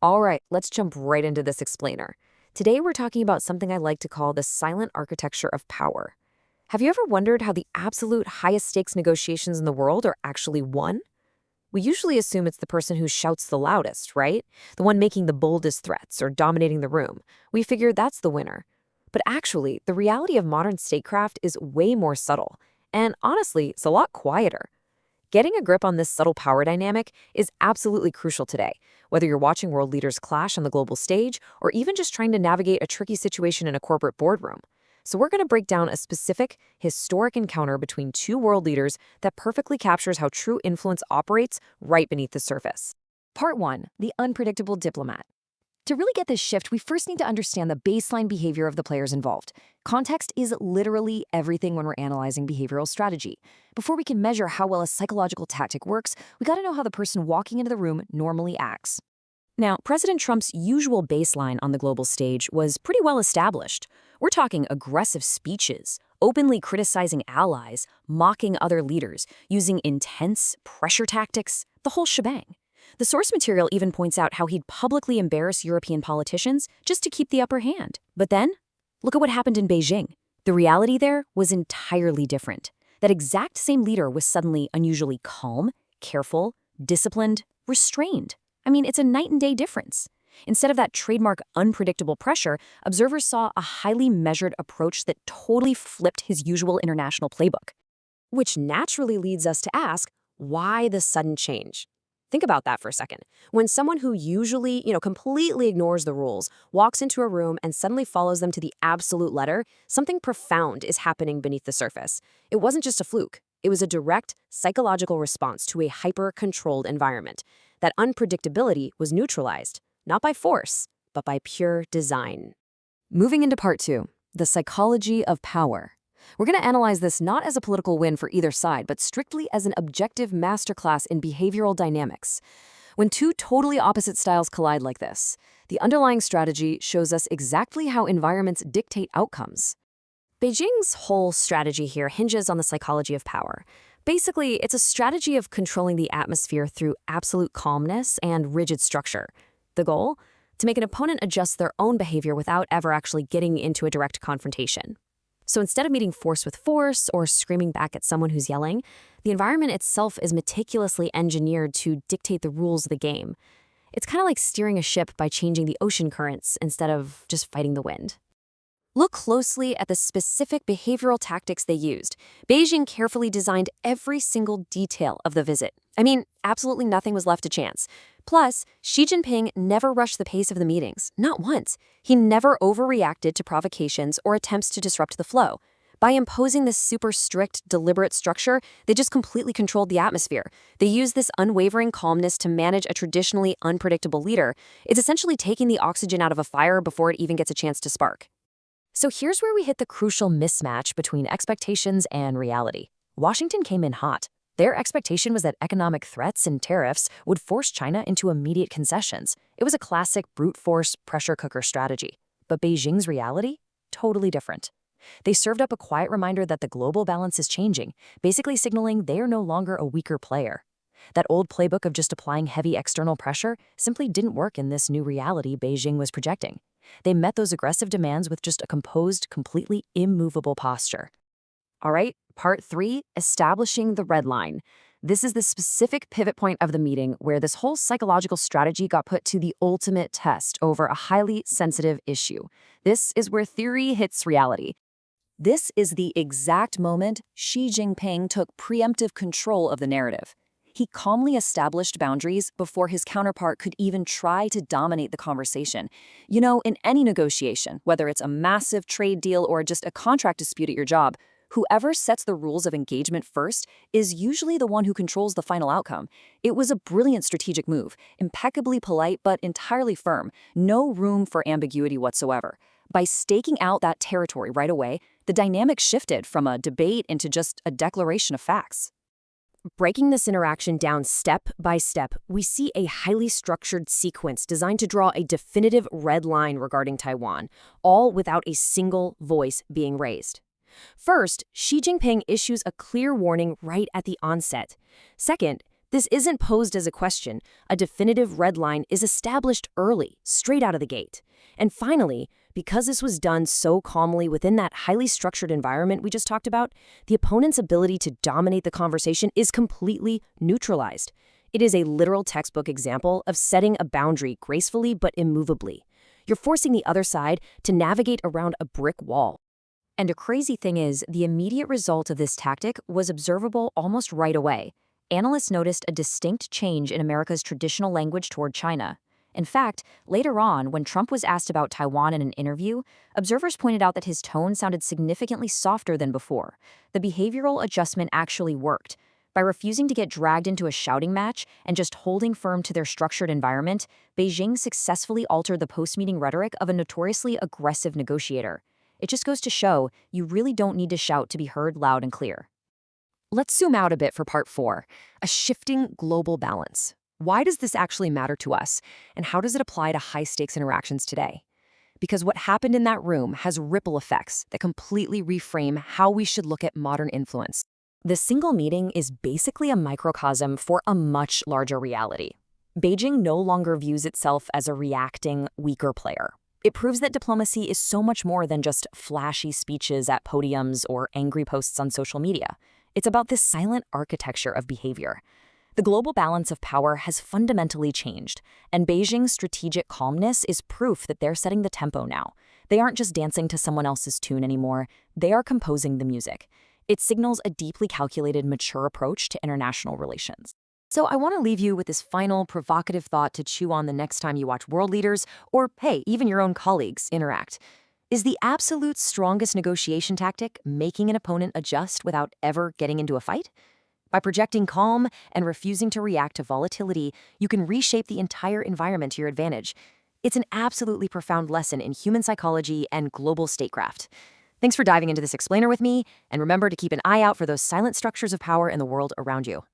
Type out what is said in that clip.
All right, let's jump right into this explainer. Today we're talking about something I like to call the silent architecture of power. Have you ever wondered how the absolute highest stakes negotiations in the world are actually won? We usually assume it's the person who shouts the loudest, right? The one making the boldest threats or dominating the room. We figure that's the winner. But actually, the reality of modern statecraft is way more subtle. And honestly, it's a lot quieter. Getting a grip on this subtle power dynamic is absolutely crucial today, whether you're watching world leaders clash on the global stage or even just trying to navigate a tricky situation in a corporate boardroom. So we're going to break down a specific, historic encounter between two world leaders that perfectly captures how true influence operates right beneath the surface. Part 1. The Unpredictable Diplomat. To really get this shift, we first need to understand the baseline behavior of the players involved. Context is literally everything when we're analyzing behavioral strategy. Before we can measure how well a psychological tactic works, we gotta know how the person walking into the room normally acts. Now, President Trump's usual baseline on the global stage was pretty well established. We're talking aggressive speeches, openly criticizing allies, mocking other leaders, using intense pressure tactics, the whole shebang. The source material even points out how he'd publicly embarrass European politicians just to keep the upper hand. But then, look at what happened in Beijing. The reality there was entirely different. That exact same leader was suddenly unusually calm, careful, disciplined, restrained. I mean, it's a night and day difference. Instead of that trademark unpredictable pressure, observers saw a highly measured approach that totally flipped his usual international playbook. Which naturally leads us to ask, why the sudden change? Think about that for a second. When someone who usually, completely ignores the rules, walks into a room and suddenly follows them to the absolute letter, something profound is happening beneath the surface. It wasn't just a fluke. It was a direct psychological response to a hyper-controlled environment. That unpredictability was neutralized, not by force, but by pure design. Moving into part 2, the psychology of power. We're going to analyze this not as a political win for either side, but strictly as an objective masterclass in behavioral dynamics. When two totally opposite styles collide like this, the underlying strategy shows us exactly how environments dictate outcomes. Beijing's whole strategy here hinges on the psychology of power. Basically, it's a strategy of controlling the atmosphere through absolute calmness and rigid structure. The goal? To make an opponent adjust their own behavior without ever actually getting into a direct confrontation. So instead of meeting force with force or screaming back at someone who's yelling, the environment itself is meticulously engineered to dictate the rules of the game. It's kind of like steering a ship by changing the ocean currents instead of just fighting the wind. Look closely at the specific behavioral tactics they used. Beijing carefully designed every single detail of the visit. I mean, absolutely nothing was left to chance. Plus, Xi Jinping never rushed the pace of the meetings, not once. He never overreacted to provocations or attempts to disrupt the flow. By imposing this super strict, deliberate structure, they just completely controlled the atmosphere. They used this unwavering calmness to manage a traditionally unpredictable leader. It's essentially taking the oxygen out of a fire before it even gets a chance to spark. So here's where we hit the crucial mismatch between expectations and reality. Washington came in hot. Their expectation was that economic threats and tariffs would force China into immediate concessions. It was a classic brute force pressure cooker strategy. But Beijing's reality? Totally different. They served up a quiet reminder that the global balance is changing, basically signaling they are no longer a weaker player. That old playbook of just applying heavy external pressure simply didn't work in this new reality Beijing was projecting. They met those aggressive demands with just a composed, completely immovable posture. All right, part 3, establishing the red line. This is the specific pivot point of the meeting where this whole psychological strategy got put to the ultimate test over a highly sensitive issue. This is where theory hits reality. This is the exact moment Xi Jinping took preemptive control of the narrative. He calmly established boundaries before his counterpart could even try to dominate the conversation. You know, in any negotiation, whether it's a massive trade deal or just a contract dispute at your job, whoever sets the rules of engagement first is usually the one who controls the final outcome. It was a brilliant strategic move, impeccably polite but entirely firm, no room for ambiguity whatsoever. By staking out that territory right away, the dynamic shifted from a debate into just a declaration of facts. Breaking this interaction down step by step, we see a highly structured sequence designed to draw a definitive red line regarding Taiwan, all without a single voice being raised. First, Xi Jinping issues a clear warning right at the onset. Second, This isn't posed as a question. A definitive red line is established early, straight out of the gate. And finally, because this was done so calmly within that highly structured environment we just talked about, the opponent's ability to dominate the conversation is completely neutralized. It is a literal textbook example of setting a boundary gracefully but immovably. You're forcing the other side to navigate around a brick wall. And a crazy thing is, the immediate result of this tactic was observable almost right away. Analysts noticed a distinct change in America's traditional language toward China. In fact, later on, when Trump was asked about Taiwan in an interview, observers pointed out that his tone sounded significantly softer than before. The behavioral adjustment actually worked. By refusing to get dragged into a shouting match and just holding firm to their structured environment, Beijing successfully altered the post-meeting rhetoric of a notoriously aggressive negotiator. It just goes to show you really don't need to shout to be heard loud and clear. Let's zoom out a bit for part 4, a shifting global balance. Why does this actually matter to us, and how does it apply to high-stakes interactions today? Because what happened in that room has ripple effects that completely reframe how we should look at modern influence. The single meeting is basically a microcosm for a much larger reality. Beijing no longer views itself as a reacting, weaker player. It proves that diplomacy is so much more than just flashy speeches at podiums or angry posts on social media. It's about this silent architecture of behavior. The global balance of power has fundamentally changed, and Beijing's strategic calmness is proof that they're setting the tempo now. They aren't just dancing to someone else's tune anymore, they are composing the music. It signals a deeply calculated, mature approach to international relations. So I want to leave you with this final provocative thought to chew on the next time you watch world leaders, or hey, even your own colleagues, interact. Is the absolute strongest negotiation tactic making an opponent adjust without ever getting into a fight? By projecting calm and refusing to react to volatility, you can reshape the entire environment to your advantage. It's an absolutely profound lesson in human psychology and global statecraft. Thanks for diving into this explainer with me, and remember to keep an eye out for those silent structures of power in the world around you.